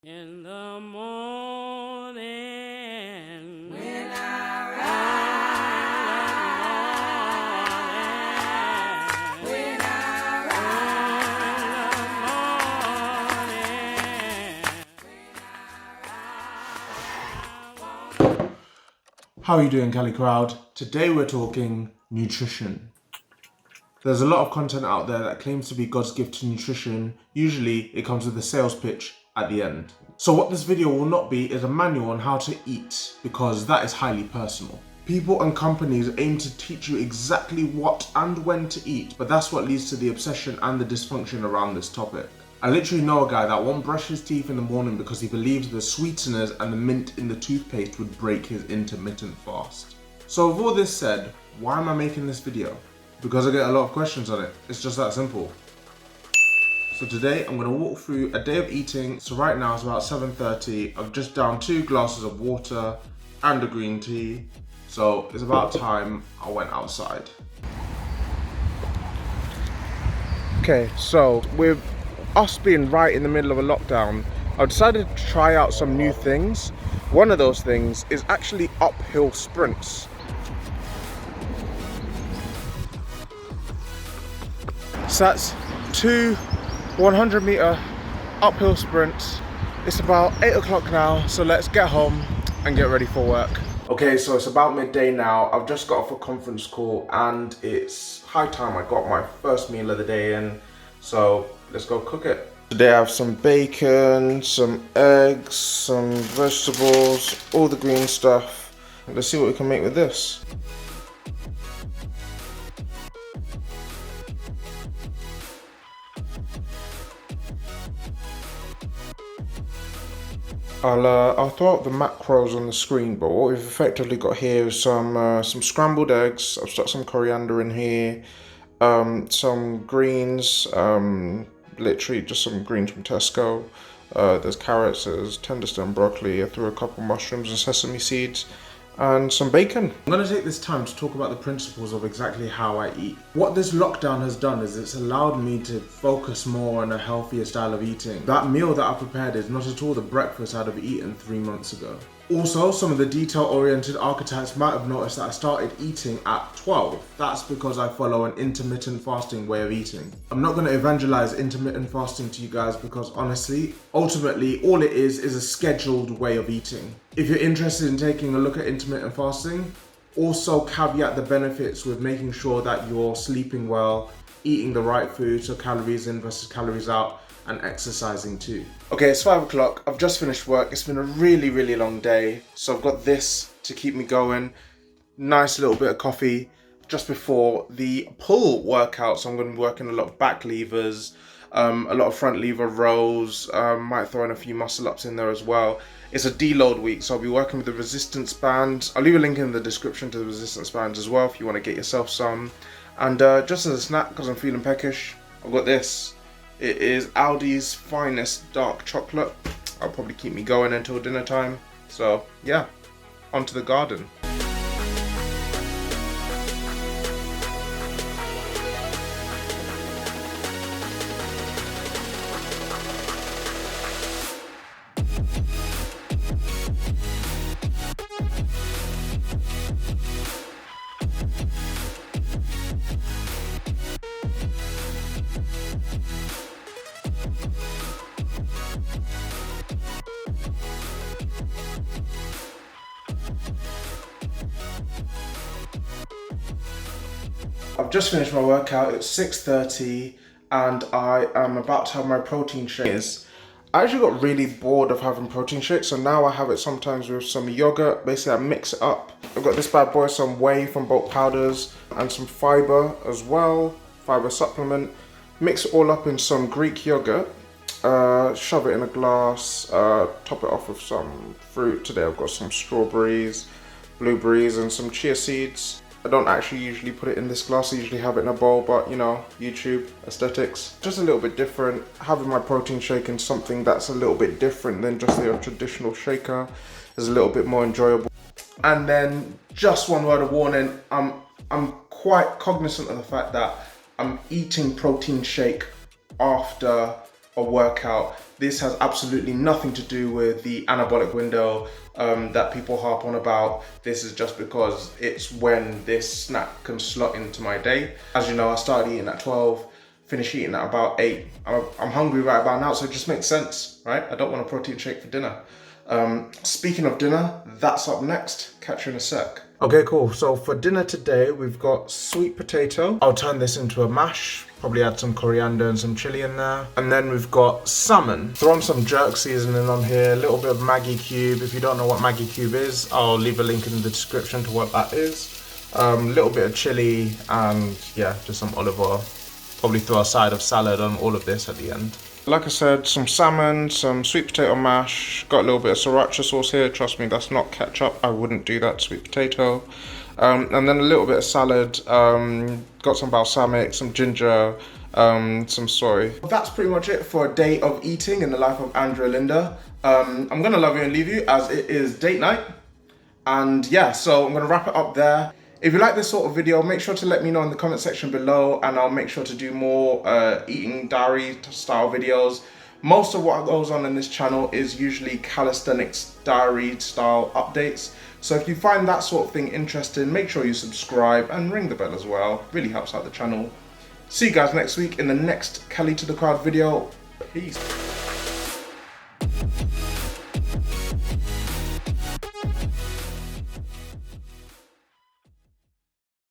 In the morning, when I rise, when I rise. How are you doing, Cali Crowd? Today we're talking nutrition. There's a lot of content out there that claims to be God's gift to nutrition. Usually it comes with a sales pitch at the end. So what this video will not be is a manual on how to eat, because that is highly personal. People and companies aim to teach you exactly what and when to eat, but that's what leads to the obsession and the dysfunction around this topic. I literally know a guy that won't brush his teeth in the morning because he believes the sweeteners and the mint in the toothpaste would break his intermittent fast. So with all this said, why am I making this video? Because I get a lot of questions on it. It's just that simple. So today I'm going to walk through a day of eating. So right now it's about 7:30. I've just downed 2 glasses of water and a green tea. So it's about time I went outside. Okay, so with us being right in the middle of a lockdown, I decided to try out some new things. One of those things is actually uphill sprints. So that's 2 100-meter uphill sprints. It's about 8 o'clock now, so let's get home and get ready for work. Okay, so it's about midday now. I've just got off a conference call and it's high time I got my first meal of the day in. So let's go cook it. Today I have some bacon, some eggs, some vegetables, all the green stuff. Let's see what we can make with this. I'll throw out the macros on the screen, but what we've effectively got here is some scrambled eggs. I've stuck some coriander in here, some greens, literally just some greens from Tesco. There's carrots, there's tender stem broccoli. I threw a couple mushrooms and sesame seeds, and some bacon. I'm going to take this time to talk about the principles of exactly how I eat. What this lockdown has done is it's allowed me to focus more on a healthier style of eating. That meal that I prepared is not at all the breakfast I'd have eaten 3 months ago. Also, some of the detail-oriented archetypes might have noticed that I started eating at 12. That's because I follow an intermittent fasting way of eating. I'm not going to evangelize intermittent fasting to you guys because honestly, ultimately, all it is a scheduled way of eating. If you're interested in taking a look at intermittent fasting, also caveat the benefits with making sure that you're sleeping well, eating the right food, so calories in versus calories out, and exercising too. Okay, it's 5 o'clock. I've just finished work. It's been a really long day. So I've got this to keep me going. Nice little bit of coffee just before the pull workout. So I'm going to be working a lot of back levers, a lot of front lever rows, might throw in a few muscle ups in there as well. It's a deload week, so I'll be working with the resistance bands. I'll leave a link in the description to the resistance bands as well if you want to get yourself some. And just as a snack, because I'm feeling peckish, I've got this. It is Aldi's finest dark chocolate. That'll probably keep me going until dinner time. So yeah, onto the garden. I've just finished my workout. It's 6:30 and I am about to have my protein shakes. I actually got really bored of having protein shakes, so now I have it sometimes with some yogurt. Basically, I mix it up. I've got this bad boy, some whey from bulk powders and some fiber as well, fiber supplement. Mix it all up in some Greek yogurt. Shove it in a glass, top it off with some fruit. Today I've got some strawberries, blueberries and some chia seeds. I don't actually usually put it in this glass, I usually have it in a bowl, but you know, YouTube, aesthetics. Just a little bit different. Having my protein shake in something that's a little bit different than just your traditional shaker is a little bit more enjoyable. And then just one word of warning, I'm quite cognizant of the fact that I'm eating protein shake after a workout. This has absolutely nothing to do with the anabolic window that people harp on about. This is just because it's when this snack can slot into my day. As you know, I started eating at 12, finish eating at about 8. I'm hungry right about now, so it just makes sense, right? I don't want a protein shake for dinner. Speaking of dinner, that's up next. Catch you in a sec. Okay, cool. So for dinner today, we've got sweet potato. I'll turn this into a mash. Probably add some coriander and some chili in there. And then we've got salmon. Throw on some jerk seasoning on here, a little bit of Maggi cube. If you don't know what Maggi cube is, I'll leave a link in the description to what that is. A little bit of chili and yeah, just some olive oil. Probably throw a side of salad on all of this at the end. Like I said, some salmon, some sweet potato mash, got a little bit of sriracha sauce here. Trust me, that's not ketchup. I wouldn't do that to sweet potato. And then a little bit of salad, got some balsamic, some ginger, some soy. That's pretty much it for a day of eating in the life of Andrew Alinda. I'm gonna love you and leave you as it is date night. And yeah, so I'm gonna wrap it up there. If you like this sort of video, make sure to let me know in the comment section below, and I'll make sure to do more eating diary style videos. Most of what goes on in this channel is usually calisthenics diary style updates. So if you find that sort of thing interesting, make sure you subscribe and ring the bell as well. Really helps out the channel. See you guys next week in the next Cali To The Crowd video. Peace.